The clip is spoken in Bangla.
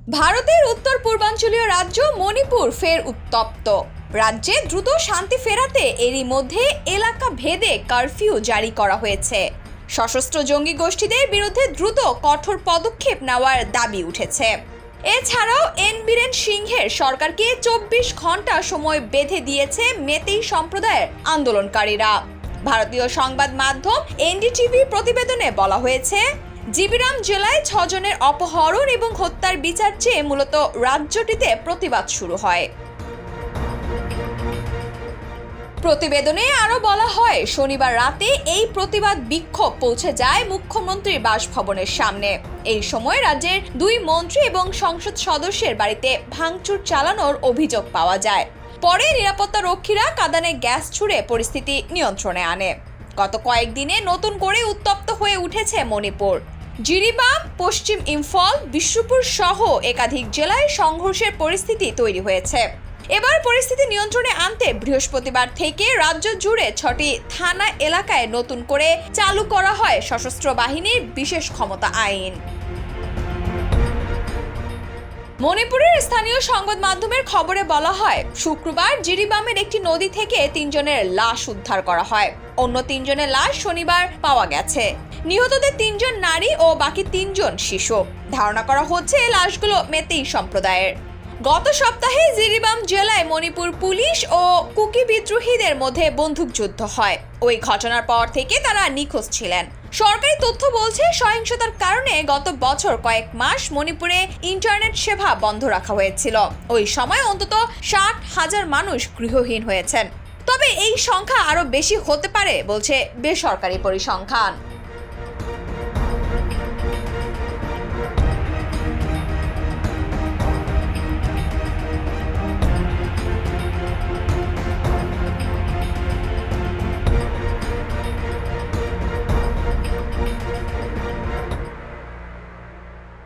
ভারতের উত্তর পূর্বাঞ্চলীয় রাজ্য মণিপুর ফের উত্তপ্ত। রাজ্যে দ্রুত শান্তি ফেরাতে এরই মধ্যে এলাকা ভেদে কারফিউ জারি করা হয়েছে। সশস্ত্র জঙ্গি গোষ্ঠীদের বিরুদ্ধে দ্রুত কঠোর পদক্ষেপ নেওয়ার দাবি উঠেছে। এছাড়াও এন বীরেন সিংহের সরকারকে 24 ঘন্টা সময় বেঁধে দিয়েছে মেতেই সম্প্রদায়ের আন্দোলনকারীরা। ভারতীয় সংবাদ মাধ্যম এনডিটিভি প্রতিবেদনে বলা হয়েছে, জিবিরাম জেলায় 6 জনের অপহরণ এবং হত্যার বিচার চেয়ে মূলত রাজ্যটিতে প্রতিবাদ শুরু হয়। প্রতিবেদনে আরো বলা হয়, শনিবার রাতে এই প্রতিবাদ বিক্ষোভ পৌঁছে যায় মুখ্যমন্ত্রীর বাসভবনের সামনে। এই সময় রাজ্যের 2 মন্ত্রী এবং সংসদ সদস্যের বাড়িতে ভাঙচুর চালানোর অভিযোগ পাওয়া যায়। পরে নিরাপত্তা রক্ষীরা কাঁদানে গ্যাস ছুড়ে পরিস্থিতি নিয়ন্ত্রণে আনে। গত কয়েকদিনে নতুন করে উত্তপ্ত হয়ে উঠেছে মণিপুর। জিরিবাম, পশ্চিম ইম্ফল, বিষ্ণুপুর সহ একাধিক জেলায় সংঘর্ষের পরিস্থিতি তৈরি হয়েছে। এবার পরিস্থিতি নিয়ন্ত্রণে আনতে বৃহস্পতিবার থেকে রাজ্য জুড়ে 6টি থানা এলাকায় নতুন করে চালু করা হয় সশস্ত্র বাহিনীর বিশেষ ক্ষমতা আইন। মণিপুরের স্থানীয় সংবাদ মাধ্যমের খবরে বলা হয়, শুক্রবার জিরিবামের একটি নদী থেকে 3 জনের লাশ উদ্ধার করা হয়। অন্য 3 জনের লাশ শনিবার পাওয়া গেছে। নিহতদের 3 জন নারী ও বাকি 3 জন শিশু। ধারণা করা হচ্ছে লাশগুলো মেতেই সম্প্রদায়ের। গত সপ্তাহে জিরিবাম জেলায় মণিপুর পুলিশ ও কুকি বিদ্রোহীদের মধ্যে বন্দুকযুদ্ধ হয়। ওই ঘটনার পর থেকে তারা নিখোঁজ ছিলেন। সরকারি তথ্য বলছে, সহিংসতার কারণে গত বছর কয়েক মাস মণিপুরে ইন্টারনেট সেবা বন্ধ রাখা হয়েছিল। ওই সময় অন্তত 60,000 মানুষ গৃহহীন হয়েছেন। তবে এই সংখ্যা আরো বেশি হতে পারে বলছে বেসরকারি পরিসংখ্যান।